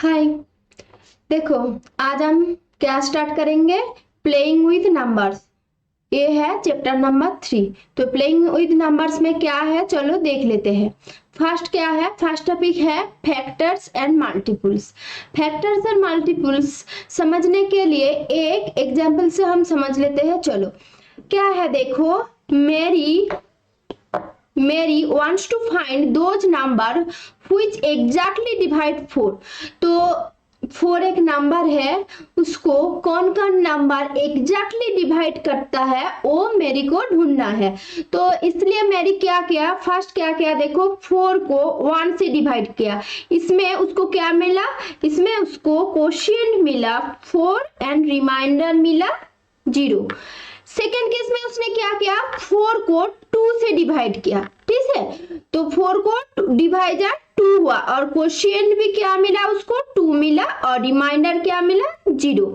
हाय। देखो, आज हम क्या स्टार्ट करेंगे? Playing with numbers. ये है चैप्टर नंबर 3। तो प्लेइंग विथ नंबर्स में क्या है, चलो देख लेते हैं। फर्स्ट क्या है? फर्स्ट टॉपिक है factors and multiples. Factors and multiples समझने के लिए एक एग्जाम्पल से हम समझ लेते हैं। चलो क्या है, देखो, Mary wants to find those number which exactly divide 4। तो 4 एक नंबर है, उसको कौन कौन नंबर एग्जैक्टली डिवाइड करता है वो मेरी को ढूंढना है। तो इसलिए मेरी क्या किया, फर्स्ट क्या किया, देखो 4 को 1 से डिवाइड किया। इसमें उसको क्या मिला? इसमें उसको क्वोशिएंट मिला 4 एंड रिमाइंडर मिला 0। सेकेंड केस में उसने क्या किया, 4 को 2 से डिवाइड किया। ठीक है, तो 4 को डिवाइडर 2 हुआ और क्वोशिएंट भी क्या मिला, उसको 2 मिला और रिमाइंडर क्या मिला, 0।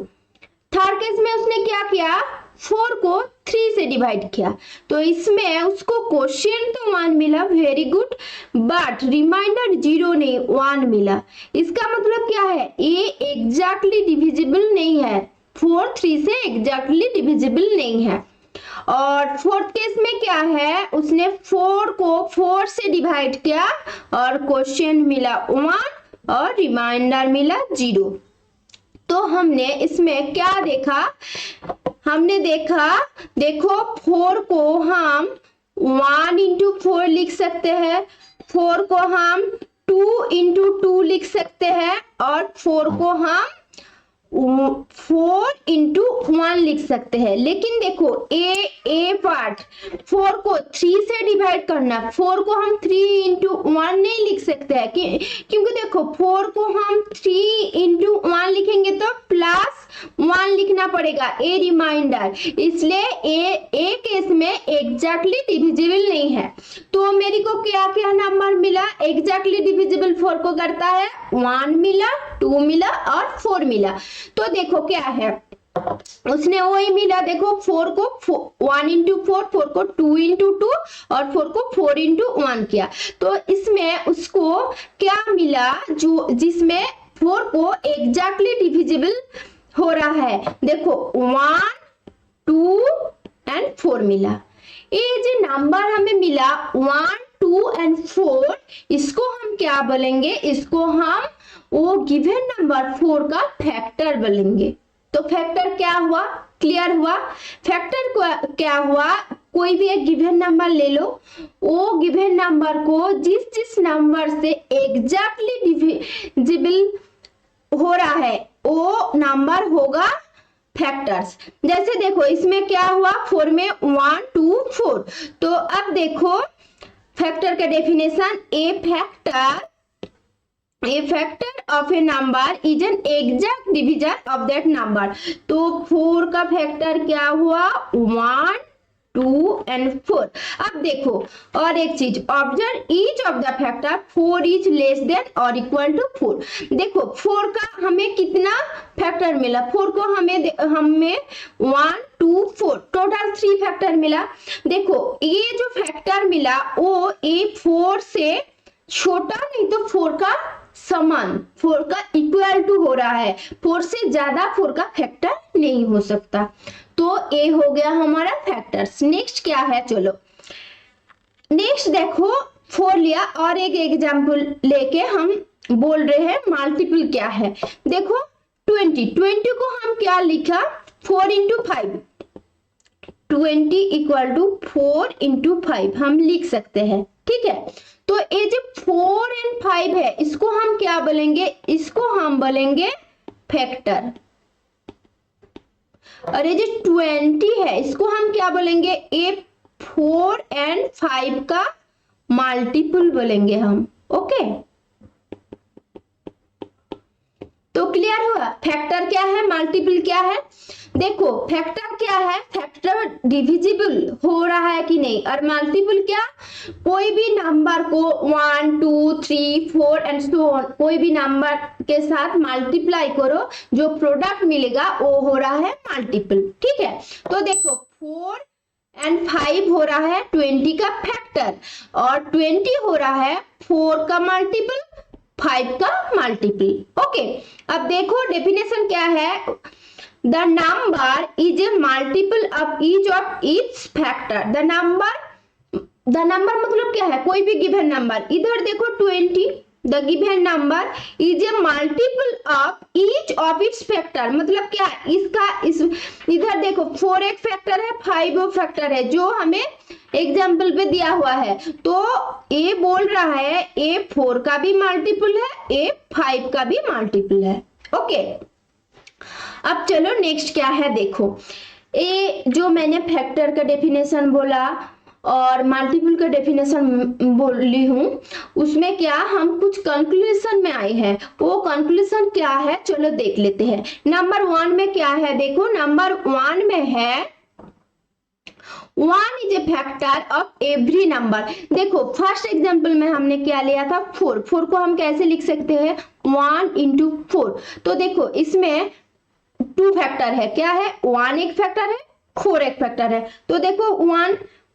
थर्ड केस में उसने क्या किया, 4 को 3 से डिवाइड किया। तो इसमें उसको क्वोशिएंट तो 1 मिला, वेरी गुड, बट रिमाइंडर 0 नहीं 1 मिला। इसका मतलब क्या है, ये एग्जैक्टली डिविजिबल नहीं है। 4 3 से एग्जैक्टली डिविजिबल नहीं है। और फोर्थ केस में क्या है, उसने 4 को 4 से डिवाइड किया और क्वोशिएंट मिला 1 और रिमाइंडर मिला 0। तो हमने इसमें क्या देखा, हमने देखा, देखो 4 को हम 1 इंटू 4 लिख सकते हैं, 4 को हम 2 इंटू 2 लिख सकते हैं और 4 को हम 4 इंटू 1 लिख सकते हैं। लेकिन देखो ए पार्ट 4 को 3 से डिवाइड करना, 4 को हम 3 इंटू 1 नहीं लिख सकते हैं क्योंकि देखो 4 को हम 3 इंटू 1 लिखेंगे तो प्लस 1 लिखना पड़ेगा, ए रिमाइंडर, इसलिए ए केस में एग्जैक्टली डिविजिबल नहीं है। तो मेरे को क्या क्या नंबर मिला एग्जैक्टली डिविजिबल 4 को करता है, 1 मिला, 2 मिला और 4 मिला। तो देखो क्या है, उसने वही मिला, देखो 4 को 1 इंटू 4, 4 को 2 इंटू 2 और 4 को 4 इंटू 1 किया। तो इसमें उसको क्या मिला, जो जिसमें 4 को एग्जैक्टली डिविजिबल हो रहा है, देखो 1 2 एंड 4 मिला। ये जो नंबर हमें मिला 1 2 एंड 4, इसको हम क्या बोलेंगे, इसको हम वो गिवन नंबर 4 का फैक्टर बोलेंगे। तो फैक्टर क्या हुआ, क्लियर हुआ? फैक्टर क्या हुआ, कोई भी एक गिवन नंबर ले लो, वो गिवन नंबर को जिस जिस नंबर से एग्जैक्टली डिविजिबल हो रहा है वो नंबर होगा फैक्टर्स। जैसे देखो इसमें क्या हुआ, 4 में 1 2 4। तो अब देखो फैक्टर का definition, a factor of a number is an exact divisor of that number। तो 4 का फैक्टर क्या हुआ, 1 2 एंड 4। अब देखो और एक चीज, observe each of the factor 4 is less than और इक्वल टू 4। देखो 4 का हमें कितना फैक्टर मिला, 4 को हमें 1 2 4 टोटल 3 फैक्टर मिला। देखो ये जो फैक्टर मिला वो ये 4 से छोटा नहीं तो 4 का समान, 4 का इक्वल टू हो रहा है, 4 से ज्यादा 4 का फैक्टर नहीं हो सकता। तो ए हो गया हमारा फैक्टर्स। नेक्स्ट क्या है, चलो नेक्स्ट देखो 4 लिया और एक एग्जांपल लेके हम बोल रहे हैं मल्टीपल क्या है। देखो 20 को हम क्या लिखा, 4 इंटू 5, 20 इक्वल टू 4 इंटू 5 हम लिख सकते हैं। ठीक है, तो ये जो 4 एंड 5 है इसको हम क्या बोलेंगे, इसको हम बोलेंगे फैक्टर। और ये जो 20 है इसको हम क्या बोलेंगे, ये 4 एंड 5 का मल्टीपल बोलेंगे हम। ओके, तो क्लियर हुआ फैक्टर क्या है, मल्टीपल क्या है। देखो फैक्टर क्या है, फैक्टर डिविजिबल हो रहा है कि नहीं, और मल्टीपल क्या, कोई भी नंबर को 1 2 3 4 एंड सो ऑन कोई भी नंबर के साथ मल्टीप्लाई करो, जो प्रोडक्ट मिलेगा वो हो रहा है मल्टीपल। ठीक है, तो देखो 4 एंड 5 हो रहा है 20 का फैक्टर और 20 हो रहा है 4 का मल्टीपल, 5 का मल्टीपल। ओके, ओके, अब देखो डेफिनेशन क्या है। The number is a multiple of each of its factor. The number मतलब क्या है, कोई भी गिवन नंबर। इधर देखो 20, the given number is a multiple of each of its factor, मतलब क्या इसका इधर देखो 4 एक फैक्टर है, 5 फैक्टर है जो हमें एग्जाम्पल पे दिया हुआ है। तो ए बोल रहा है ए 4 का भी मल्टीपल है, ए 5 का भी मल्टीपल है। ओके, अब चलो नेक्स्ट क्या है देखो। ए जो मैंने फैक्टर का डेफिनेशन बोला और मल्टीपल का डेफिनेशन बोली हूँ, उसमें क्या हम कुछ कंक्लूजन में आए हैं। वो कंक्लूजन क्या है चलो देख लेते हैं। नंबर 1 में क्या है देखो, नंबर 1 में है 1 is a factor of every number. देखो फर्स्ट एग्जांपल में हमने क्या लिया था 4 को हम कैसे लिख सकते हैं 1 इंटू 4। तो देखो इसमें 2 फैक्टर है, क्या है 1 एक फैक्टर है, 4 एक फैक्टर है। तो देखो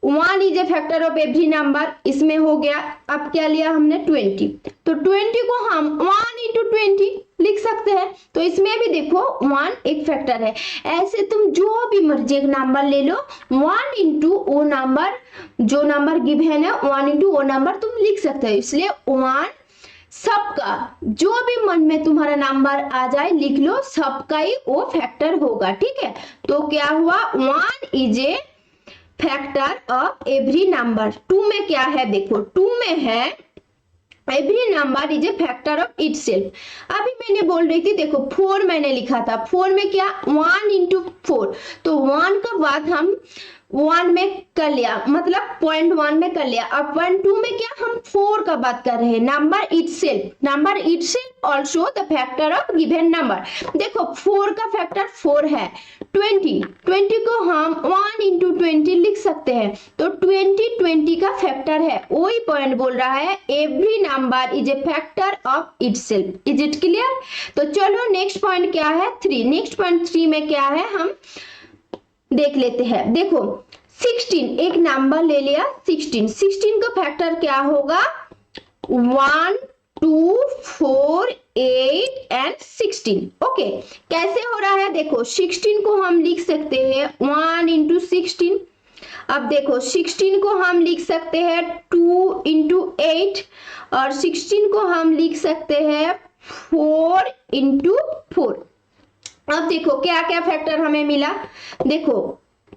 1 is a factor of every number, इसमें हो गया। अब क्या लिया हमने 20, तो 20 को हम 1 इंटू 20 लिख सकते हैं। तो इसमें भी देखो 1 एक फैक्टर है। ऐसे तुम जो भी मर्जी एक नंबर ले लो, 1 इंटू वो नंबर, जो नंबर गिवन है 1 इंटू वो नंबर तुम लिख सकते हो। इसलिए 1 सबका, जो भी मन में तुम्हारा नंबर आ जाए लिख लो, सबका ही वो फैक्टर होगा। ठीक है, तो क्या हुआ 1 is a factor of every number. 2 में क्या है देखो, 2 में है every number is a factor of itself. अभी मैंने बोल रही थी देखो 4 मैंने लिखा था, 4 में क्या 1 इंटू 4, तो 1 का बात हम 1 में कर लिया, मतलब 0.1 में कर लिया। अब 0.2 में क्या हम 4 का बात कर रहे हैं, number itself also the factor of given number. देखो 4 का फैक्टर 4 है, 20 को हम 1 इंटू 20 लिख सकते हैं। तो 20 का फैक्टर है, वही पॉइंट बोल रहा है every number is a factor of itself. Is it clear? तो चलो नेक्स्ट पॉइंट क्या है 3। नेक्स्ट पॉइंट 3 में क्या है हम देख लेते हैं। देखो 16 एक नंबर ले लिया, 16 का फैक्टर क्या होगा 1 2 4 8 एंड 16। ओके, कैसे हो रहा है देखो 16 को हम लिख सकते हैं 1 इंटू 16। अब देखो 16 को हम लिख सकते हैं 2 इंटू 8 और 16 को हम लिख सकते हैं 4 इंटू 4। अब देखो क्या क्या फैक्टर हमें मिला, देखो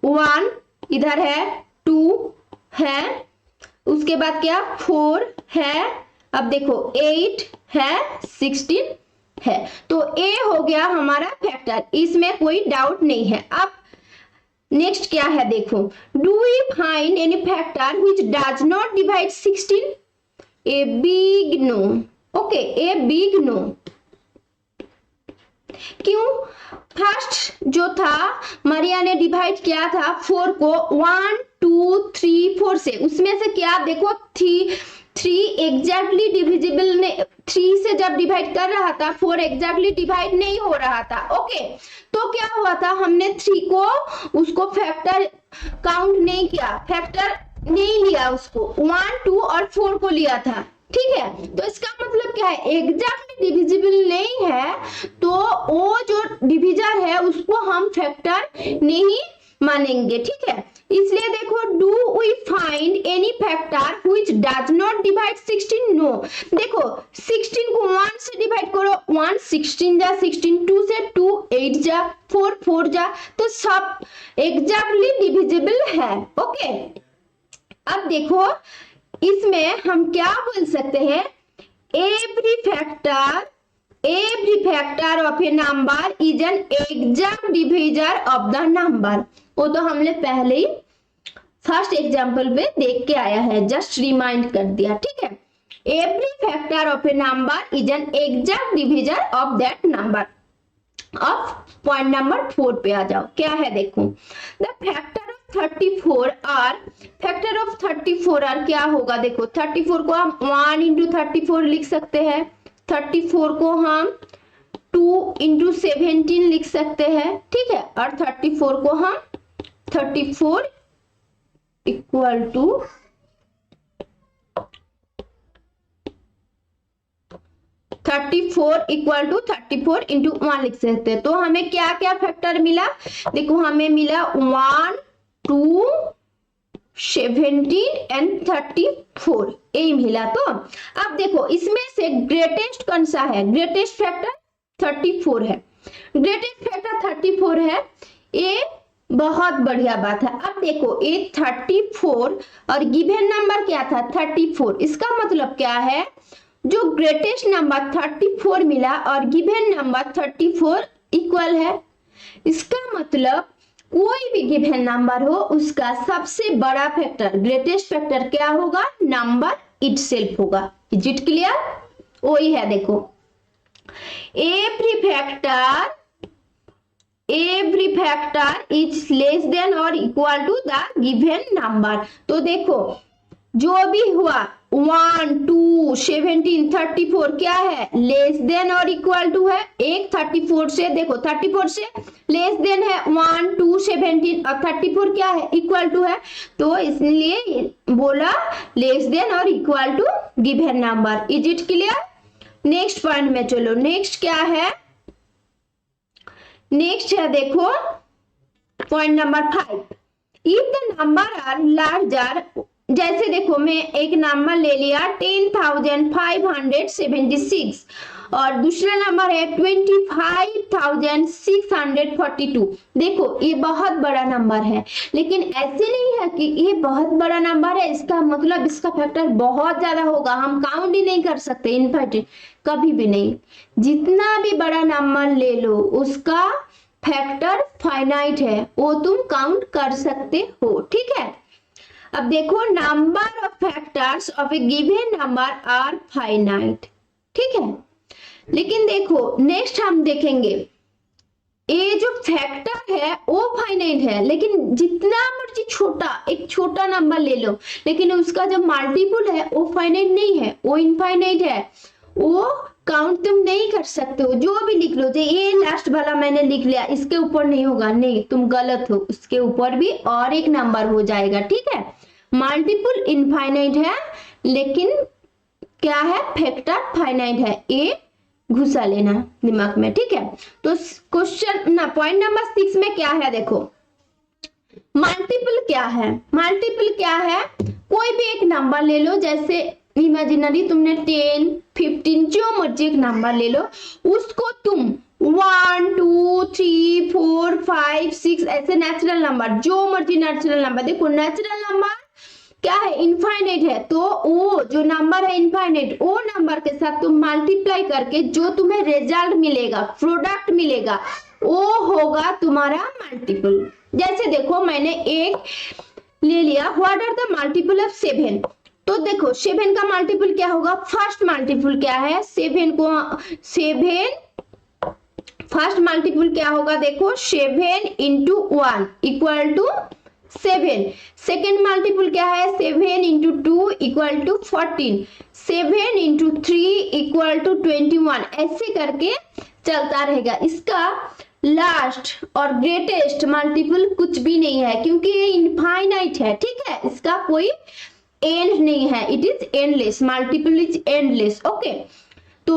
1 इधर है, 2 है, उसके बाद क्या 4 है, अब देखो 8 है, 16 है। तो A हो गया हमारा फैक्टर, इसमें कोई डाउट नहीं है। अब नेक्स्ट क्या है देखो, do we find any factor which does not divide 16? A big no. Okay, a big no. क्यों? फर्स्ट जो था मारिया ने डिवाइड किया था 4 को 1 2 3 4 से, उसमें से क्या देखो 3 एग्जैक्टली डिविजिबल ने 3 से जब डिवाइड कर रहा था 4 एग्जैक्टली डिवाइड नहीं हो रहा था। ओके, तो क्या हुआ था हमने 3 को उसको फैक्टर काउंट नहीं किया, फैक्टर नहीं लिया, उसको 1 2 और 4 को लिया था। ठीक है, तो इसका मतलब क्या है एग्जैक्टली डिविजिबल नहीं है, तो वो जो डिविजर है उसको हम फैक्टर नहीं मानेंगे। ठीक है, इसलिए देखो do we find any factor which does not divide 16? No. देखो 16 को 1 से डिवाइड करो, 1 16 जा 16, 2 से 2 8 जा, 4 4 जा, तो सब एग्जैक्टली डिविजिबल है। ओके, अब देखो इसमें हम क्या बोल सकते हैं, every factor of a number is an exact divisor of the number. वो तो हमने पहले ही फर्स्ट एग्जांपल में देख के आया है, जस्ट रिमाइंड कर दिया। ठीक है, every factor of a number is an exact divisor of that number. अब पॉइंट नंबर 4 पे आ जाओ, क्या है देखो, the factor 34 are, factor of 34 are क्या होगा देखो, 34 को हम 1 इंटू 34 लिख सकते हैं, 34 को हम 2 इंटू 17 लिख सकते हैं। ठीक है, और 34 को हम 34 equal to 34 equal to 34 into 1 लिख सकते हैं। तो हमें क्या क्या फैक्टर मिला, देखो हमें मिला 1 2 17 एंड 34 यही मिला। तो अब देखो इसमें से ग्रेटेस्ट कौन सा है, ग्रेटेस्ट फैक्टर 34 है, ग्रेटेस्ट फैक्टर 34 है, ये बहुत बढ़िया बात है। अब देखो ये 34 और गिवन नंबर क्या था 34, इसका मतलब क्या है, जो ग्रेटेस्ट नंबर 34 मिला और गिवन नंबर 34 इक्वल है, इसका मतलब कोई भी गिवन नंबर हो उसका सबसे बड़ा फैक्टर ग्रेटेस्ट फैक्टर क्या होगा, नंबर इटसेल्फ होगा। इज इट क्लियर, वही है देखो every factor is less than or equal to the given number। तो देखो जो भी हुआ 1 2 17 34 क्या है, लेस देन और इक्वल टू है, एक 34 से देखो 34 से लेस देन है 1 2 17 और 34 क्या है, इक्वल टू है, तो इसलिए बोला लेस देन और equal to given number. Is it clear, next point में चलो, नेक्स्ट क्या है, नेक्स्ट है देखो point number 5, if the number are larger, जैसे देखो मैं एक नंबर ले लिया 10,576 और दूसरा नंबर है 25,642। देखो ये बहुत बड़ा नंबर है, लेकिन ऐसे नहीं है कि ये बहुत बड़ा नंबर है इसका मतलब इसका फैक्टर बहुत ज्यादा होगा, हम काउंट ही नहीं कर सकते इनफाइनाइट, कभी भी नहीं। जितना भी बड़ा नंबर ले लो उसका फैक्टर फाइनाइट है, वो तुम काउंट कर सकते हो, ठीक है। अब देखो number of factors of a given number are finite, ठीक है। लेकिन देखो नेक्स्ट हम देखेंगे ये जो फैक्टर है वो फाइनाइट है, लेकिन जितना मर्जी छोटा एक छोटा नंबर ले लो लेकिन उसका जो मल्टीपल है वो फाइनाइट नहीं है, वो इनफाइनाइट है, वो काउंट तुम नहीं कर सकते हो। जो भी लिख लो, ये लास्ट वाला मैंने लिख लिया इसके ऊपर नहीं होगा, नहीं तुम गलत हो, उसके ऊपर भी और एक नंबर हो जाएगा, ठीक है। मल्टीपल इनफाइनाइट है लेकिन क्या है, फैक्टर फाइनाइट है, ये घुसा लेना दिमाग में, ठीक है। तो क्वेश्चन ना पॉइंट नंबर 6 में क्या है, देखो मल्टीपल क्या है, मल्टीपल क्या है, कोई भी एक नंबर ले लो, जैसे इमेजिनरी तुमने 10 15 जो मर्जी एक नंबर ले लो, उसको तुम 1 2 3 4 5 6 ऐसे नेचुरल नंबर, जो मर्जी नेचुरल नंबर, देखो नेचुरल नंबर क्या है, इनफाइनाइट है, तो वो जो नंबर है इनफाइनाइट, वो नंबर के साथ तुम मल्टीप्लाई करके जो तुम्हें रिजल्ट मिलेगा, प्रोडक्ट मिलेगा, वो होगा तुम्हारा मल्टीपल। जैसे देखो मैंने एक ले लिया, what are the multiple of 7, तो देखो 7 का मल्टीपल क्या होगा, फर्स्ट मल्टीपल क्या है, 7 फर्स्ट मल्टीपल क्या होगा, देखो 7 into 1 equal to 7, second multiple क्या है, 7 into 2 equal to 14, 7 into 3 equal to 21, ऐसे करके चलता रहेगा। इसका लास्ट और ग्रेटेस्ट मल्टीपल कुछ भी नहीं है क्योंकि ये इनफाइनाइट है, ठीक है, इसका कोई एंड नहीं है, it is endless, multiple is endless, okay. तो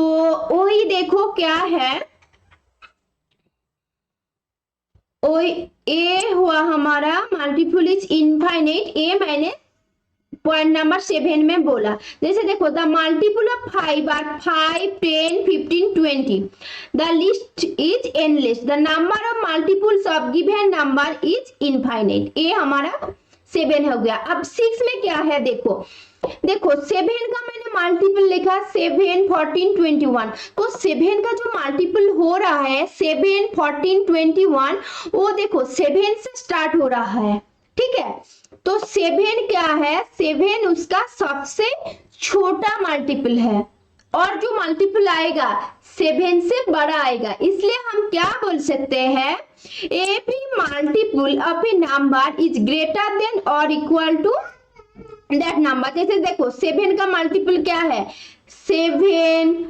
वही देखो क्या है, ए हुआ हमारा मल्टीपल इज इनफाइनाइट, ये मैंने पॉइंट नंबर 7 में बोला। जैसे देखो the multiple of 5 are 5 10 15 20, the list is endless, the number of multiples of given number is infinite, ये हमारा 7 हो गया। अब 6 में क्या है, देखो 7 का मैंने मल्टीपल लिखा 7 14 21, तो 7 का जो मल्टीपल हो रहा है 7 14 21, वो देखो 7 से स्टार्ट हो रहा है, ठीक है। तो 7 क्या है, 7 उसका सबसे छोटा मल्टीपल है और जो मल्टीपल आएगा 7 से बड़ा आएगा, इसलिए हम क्या बोल सकते हैं, every multiple of a number is greater than or equal to that number। जैसे देखो 7 का मल्टीपल क्या है, 7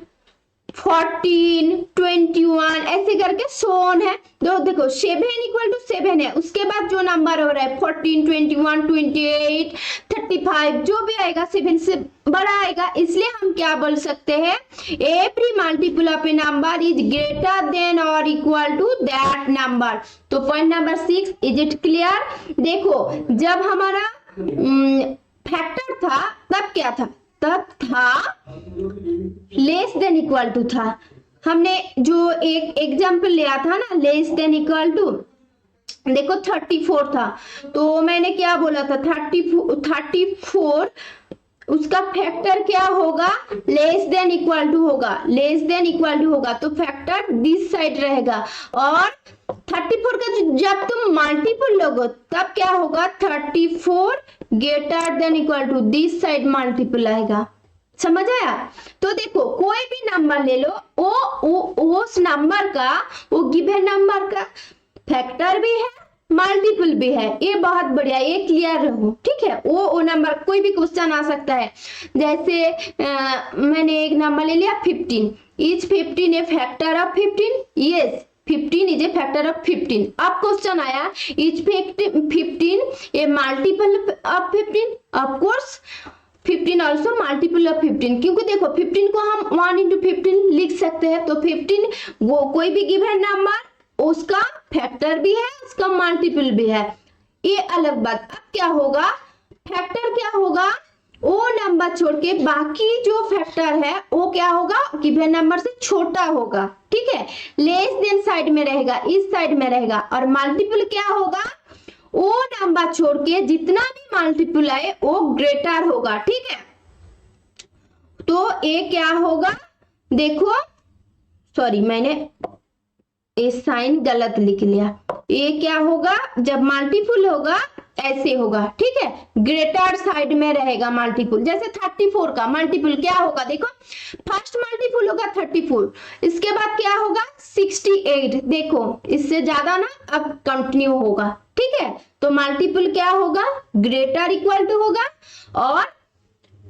14, 21 ऐसे करके सोन है। तो देखो 7 इक्वल टू 7 है, उसके बाद जो नंबर हो रहा है 14, 21, 28, 35 जो भी आएगा 7 से बड़ा आएगा, इसलिए हम क्या बोल सकते हैं, every multiple of a number is greater than और इक्वल टू दैट नंबर। तो point number 6, is it clear? देखो जब हमारा फैक्टर था तब क्या था, तब था लेस देन इक्वल टू था। हमने जो एक एग्जाम्पल लिया था ना, लेस देन इक्वल टू, देखो 34 था, तो मैंने क्या बोला था 34 उसका फैक्टर क्या होगा, लेस देन इक्वल टू होगा, लेस देन इक्वल टू होगा, तो फैक्टर दिस साइड रहेगा। और 34 का जब तुम मल्टीपल लोगे तब क्या होगा, 34 greater than equal to this side multiple आएगा। समझ आया? तो देखो कोई भी नंबर ले लो, वो उस नंबर का, वो गिवन नंबर का फैक्टर भी है, मल्टीपल भी है। ये बहुत बढ़िया, ये क्लियर रहो, ठीक है? वो नंबर, कोई भी क्वेश्चन आ सकता है। जैसे मैंने एक नंबर ले लिया 15, is 15 A factor of 15? Yes, 15 is a factor of 15। अब क्वेश्चन आया, is 15 A multiple of 15? Of course 15 also multiple of 15, क्योंकि देखो 15 को हम 1 into 15 लिख सकते हैं। तो 15 वो कोई भी गिवन नंबर, उसका फैक्टर भी है, उसका मल्टीपल भी है, ये अलग बात। अब क्या होगा, फैक्टर क्या होगा, वो नंबर छोड़ के बाकी जो फैक्टर है वो क्या होगा, गिवन नंबर से छोटा होगा, ठीक है? लेस देन साइड में रहेगा, इस साइड में रहेगा। और मल्टीपल क्या होगा, वो नंबर छोड़ के जितना भी मल्टीपल आए वो ग्रेटर होगा, ठीक है? तो ये क्या होगा, देखो सॉरी मैंने ये साइन गलत लिख लिया। ये क्या होगा, जब मल्टीपल होगा ऐसे होगा, ठीक है? ग्रेटर साइड में रहेगा मल्टीपल। जैसे 34 का मल्टीपल क्या होगा, देखो फर्स्ट मल्टीपल होगा 34, इसके बाद क्या होगा 68, देखो इससे ज्यादा ना अब कंटिन्यू होगा, ठीक है? तो मल्टीपल क्या होगा, ग्रेटर इक्वल टू होगा, और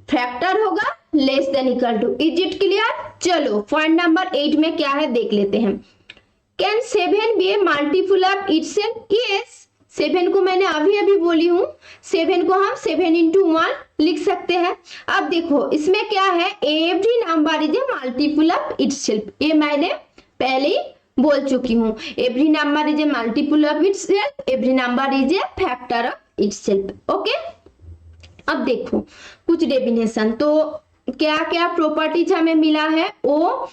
फैक्टर होगा less than equal to. Is it clear? चलो पॉइंट नंबर 8 में क्या है देख लेते हैं। Can 7 be a multiple of itself? Yes, 7 को मैंने अभी बोली हूँ, 7 को हम 7 into 1 लिख सकते हैं। अब देखो इसमें क्या है, every number is a multiple of itself, ये मैंने पहले ही बोल चुकी हूँ। Every number is a multiple of itself, every number is a factor of itself. Okay, अब देखो कुछ डेफिनेशन, तो क्या क्या प्रॉपर्टीज हमें मिला है, वो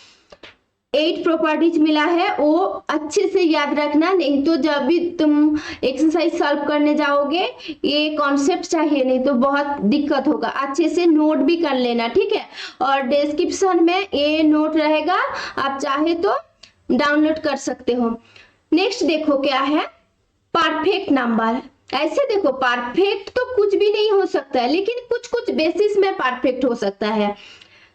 8 प्रॉपर्टीज मिला है, वो अच्छे से याद रखना, नहीं तो जब भी तुम एक्सरसाइज सॉल्व करने जाओगे ये कॉन्सेप्ट चाहिए, नहीं तो बहुत दिक्कत होगा। अच्छे से नोट भी कर लेना, ठीक है? और डिस्क्रिप्शन में ये नोट रहेगा, आप चाहे तो डाउनलोड कर सकते हो। नेक्स्ट देखो क्या है, परफेक्ट नंबर। ऐसे देखो परफेक्ट तो कुछ भी नहीं हो सकता है, लेकिन कुछ कुछ बेसिस में परफेक्ट हो सकता है।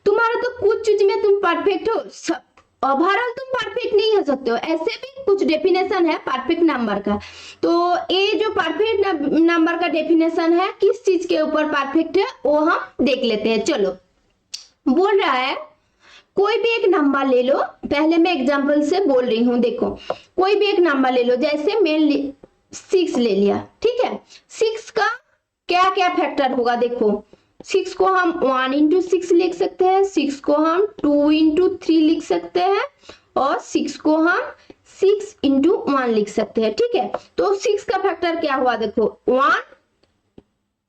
तुम्हारा तो कुछ चीज में तुम परफेक्ट हो, ओवरऑल तुम परफेक्ट नहीं हो सकते हो। ऐसे भी कुछ डेफिनेशन है परफेक्ट नंबर का। तो ये जो परफेक्ट नंबर का डेफिनेशन है, किस चीज के ऊपर परफेक्ट है वो हम देख लेते हैं। चलो, बोल रहा है कोई भी एक नंबर ले लो, पहले मैं एग्जांपल से बोल रही हूँ। देखो कोई भी एक नंबर ले लो, जैसे मैं 6 ले लिया, ठीक है? 6 का क्या क्या फैक्टर होगा, देखो 6 को हम 1 into 6 लिख सकते हैं, 6 को हम 2 into 3 लिख सकते हैं, और 6 को हम 6 into 1 लिख सकते हैं, ठीक है? तो 6 का फैक्टर क्या हुआ, देखो 1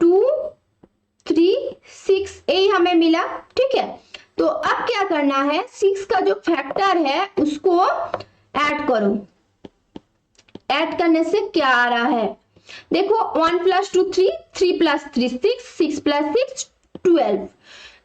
2 3 6, यही हमें मिला, ठीक है? तो अब क्या करना है, 6 का जो फैक्टर है उसको ऐड करो। ऐड करने से क्या आ रहा है, देखो 1 + 2 3, 3 + 3 6, 6 + 6 12।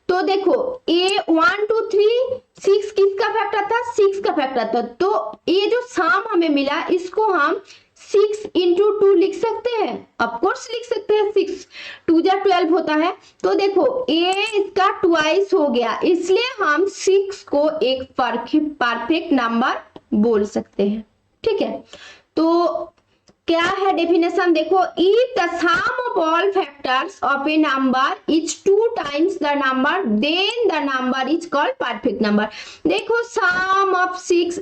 तो देखो ये 1 2 3 6 किसका फैक्टर था, 6 का फैक्टर था। तो ये जो सम हमें मिला इसको हम 6 into 2 लिख सकते हैं, ऑफ कोर्स लिख सकते हैं। 6 2 जा 12 होता है। तो देखो ये इसका ट्वाइस हो गया, इसलिए हम 6 को एक परफेक्ट नंबर बोल सकते हैं, ठीक है? तो क्या है डेफिनेशन देखो, if the sum of all factors of a number is 2 times the number then the number is called perfect number. देखो sum of 6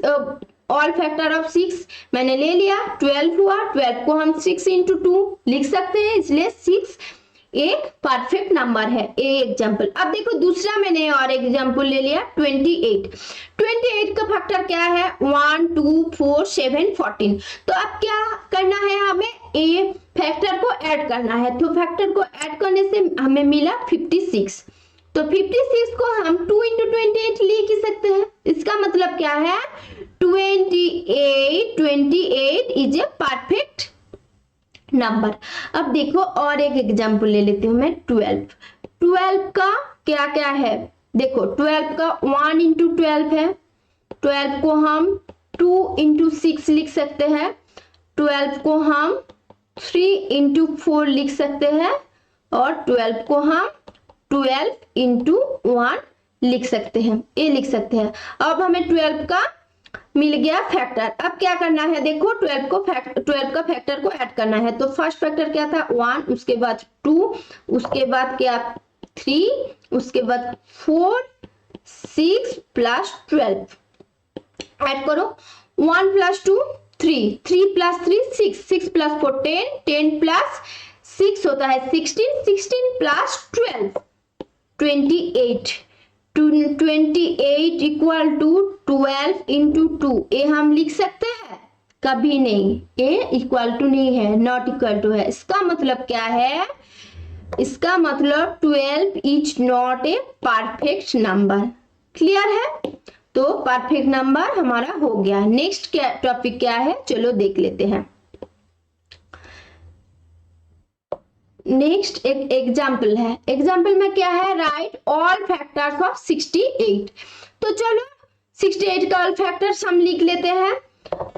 all factor of 6 मैंने ले लिया, 12 हुआ, 12 को हम 6 into 2 लिख सकते हैं, इसलिए 6 एक परफेक्ट नंबर है। A example. अब देखो दूसरा मैंने और एग्जाम्पल ले लिया 28। 28 का फैक्टर क्या है, 1 2 4 7 14। तो अब क्या करना है, हमें ए फैक्टर को ऐड करना है। तो फैक्टर को ऐड करने से हमें मिला 56। तो 56 को हम 2 into 28 लिख ही सकते हैं। इसका मतलब क्या है, 28 इज ए परफेक्ट नंबर। अब देखो और एक एग्जाम्पल ले लेती हूँ मैं 12 का क्या क्या है, देखो 12 का 1 into 12 है, 12 को हम 2 into 6 लिख सकते हैं, 12 को हम 3 into 4 लिख सकते हैं, और 12 को हम 12 into 1 लिख सकते हैं, ये लिख सकते हैं। अब हमें 12 का मिल गया फैक्टर। अब क्या करना है, देखो 12 का फैक्टर को ऐड करना है। तो फर्स्ट फैक्टर क्या था 1, उसके बाद 2, उसके बाद क्या 3, उसके बाद 4 6 प्लस 12 ऐड करो, 1 प्लस 2 3, 3 प्लस 3 6, 6 प्लस 4 10, 10 प्लस 6 होता है 16, 16 प्लस 12 28, 28 इक्वल टू 12 into 2। ये हम लिख सकते हैं, कभी नहीं, ये इक्वल टू नहीं है, नॉट इक्वल टू है। इसका मतलब क्या है, इसका मतलब 12 is not a perfect number. Clear है, तो परफेक्ट नंबर हमारा हो गया। नेक्स्ट क्या टॉपिक क्या है, चलो देख लेते हैं। नेक्स्ट एक एग्जाम्पल है, एग्जाम्पल में क्या है, राइट ऑल फैक्टर्स ऑफ 68। तो चलो 68 का ऑल फैक्टर्स हम लिख लेते हैं।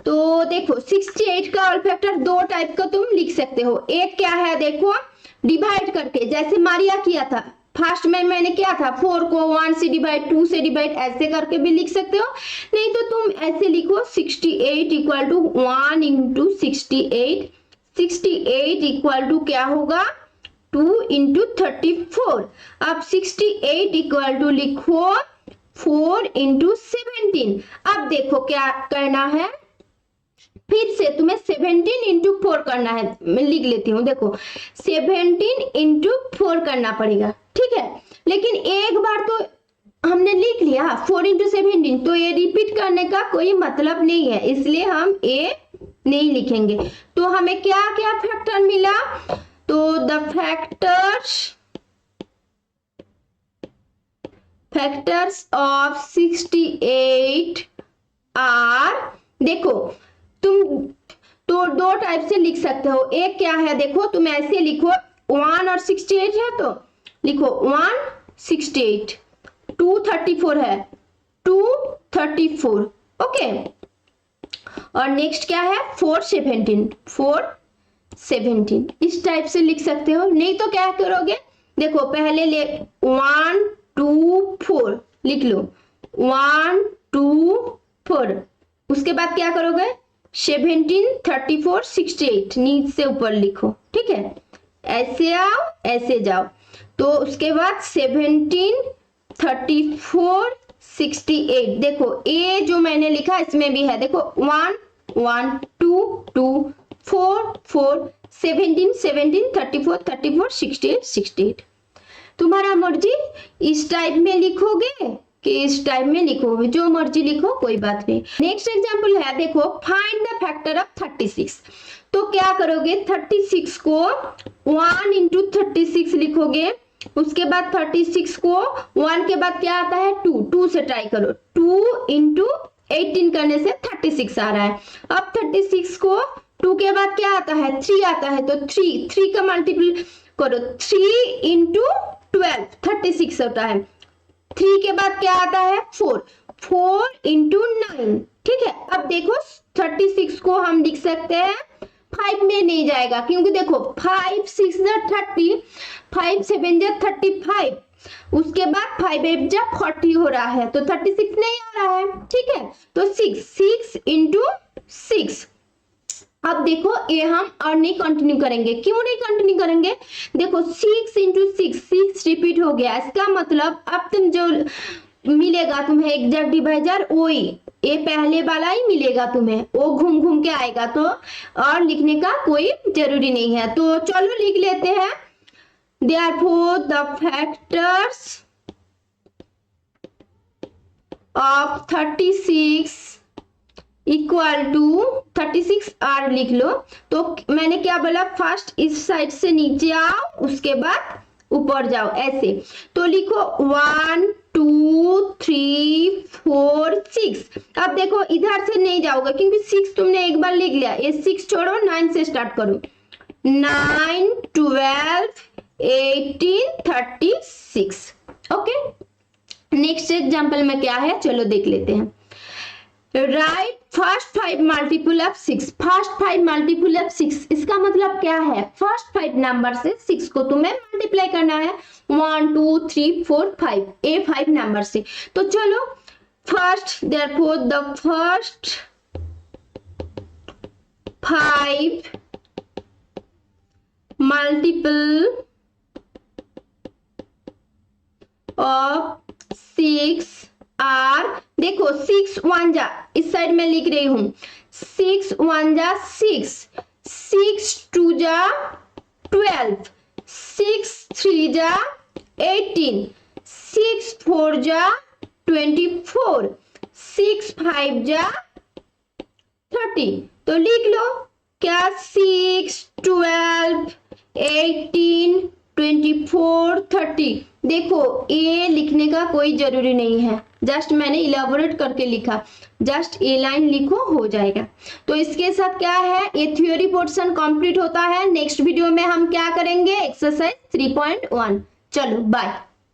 तो देखो 68 का ऑल फैक्टर दो टाइप का तुम लिख सकते हो। एक क्या है, देखो डिवाइड करके, जैसे मारिया किया था, फर्स्ट में मैंने क्या था 4 को 1 से डिवाइड, 2 से डिवाइड, ऐसे करके भी लिख सकते हो। नहीं तो तुम ऐसे लिखो 68 equal to 1 into 68, 68 equal to क्या होगा 2 into 34। अब 68 इक्वल टू लिखो 4 into 17। अब देखो क्या करना है, फिर से तुम्हें 17 into 4 करना है। मैं लिख लेती हूँ, देखो 17 into 4 करना पड़ेगा, ठीक है। लेकिन एक बार तो हमने लिख लिया 4 into 17, तो ये रिपीट करने का कोई मतलब नहीं है, इसलिए हम ये नहीं लिखेंगे। तो हमें क्या क्या फैक्टर मिला, तो द फैक्टर्स ऑफ 68 आर, देखो तुम तो दो टाइप से लिख सकते हो। एक क्या है, देखो तुम ऐसे लिखो 1 और 68 है, तो लिखो 1 68, 2 34 है, 2 34, ओके। और नेक्स्ट क्या है 4 17, 4 17, इस टाइप से लिख सकते हो। नहीं तो क्या करोगे, देखो पहले ले 1 2 4 लिख लो, 1 2 4, उसके बाद क्या करोगे 17 34 68 नीचे से ऊपर लिखो, ठीक है। ऐसे आओ ऐसे जाओ, तो उसके बाद 17 34 68, देखो ये जो मैंने लिखा इसमें भी है, देखो 1 1 2 2 4 4 17 17 34 34 68 68। तुम्हारा मर्जी, इस टाइप में लिखोगे कि इस टाइप में लिखोगे, जो मर्जी लिखो कोई बात नहीं। नेक्स्ट एग्जांपल है, देखो फाइंड द फैक्टर ऑफ 36। तो क्या करोगे 36 को 1 into 36 लिखोगे, उसके बाद 36 को 1 के बाद क्या आता है 2, 2 से ट्राई करो, 2 into 18 करने से 36 आ रहा है। अब 36 को 2 के बाद क्या आता है 3 आता है, तो 3 का मल्टीपल करो, 3 into 12 36 होता है। 3 के बाद क्या आता है 4 into 9, ठीक है। अब देखो 36 को हम लिख सकते हैं 5 में नहीं जाएगा, क्योंकि देखो 5 6 30, 5 7 35, उसके बाद 5 8 40 हो रहा है, तो 36 नहीं आ रहा है, ठीक है। तो 6 into 6, अब देखो ये हम और नहीं कंटिन्यू करेंगे, क्यों नहीं कंटिन्यू करेंगे, देखो 6 इंटू 6, 6 रिपीट हो गया, इसका मतलब अब तुम जो मिलेगा तुम्हें एग्जैक्ट डिवाइजर वही, ये पहले वाला ही मिलेगा तुम्हें, वो घूम घूम के आएगा, तो और लिखने का कोई जरूरी नहीं है। तो चलो लिख लेते हैं, therefore the factors of 36 equal to 36 are लिख लो। तो मैंने क्या बोला, फर्स्ट इस साइड से नीचे आओ, उसके बाद ऊपर जाओ, ऐसे। तो लिखो 1 2 3 4 6। अब देखो इधर से नहीं जाओगे क्योंकि 6 तुमने एक बार लिख लिया, ये 6 छोड़ो, 9 से स्टार्ट करो, 9 12 18 36। ओके, नेक्स्ट एग्जाम्पल में क्या है चलो देख लेते हैं। Right first 5 multiple of 6, first 5 multiple of 6, इसका मतलब क्या है, फर्स्ट 5 नंबर से 6 को तुम्हें मल्टीप्लाई करना है, 1 2 3 4 5, ए 5 नंबर से। तो चलो first, therefore the first 5 multiple of 6 are, देखो 6 1 जा, इस साइड में लिख रही हूं, 6 1 जा 6, 6 2 जा 12, 6 3 जा 18, 6 4 जा 24, 6 5 जा 30। तो लिख लो क्या, 6 12 18 24 30। देखो ये लिखने का कोई जरूरी नहीं है, जस्ट मैंने इलेबोरेट करके लिखा, जस्ट ए लाइन लिखो हो जाएगा। तो इसके साथ क्या है, ये थ्योरी पोर्शन कंप्लीट होता है। नेक्स्ट वीडियो में हम क्या करेंगे, एक्सरसाइज 3.1। चलो बाय।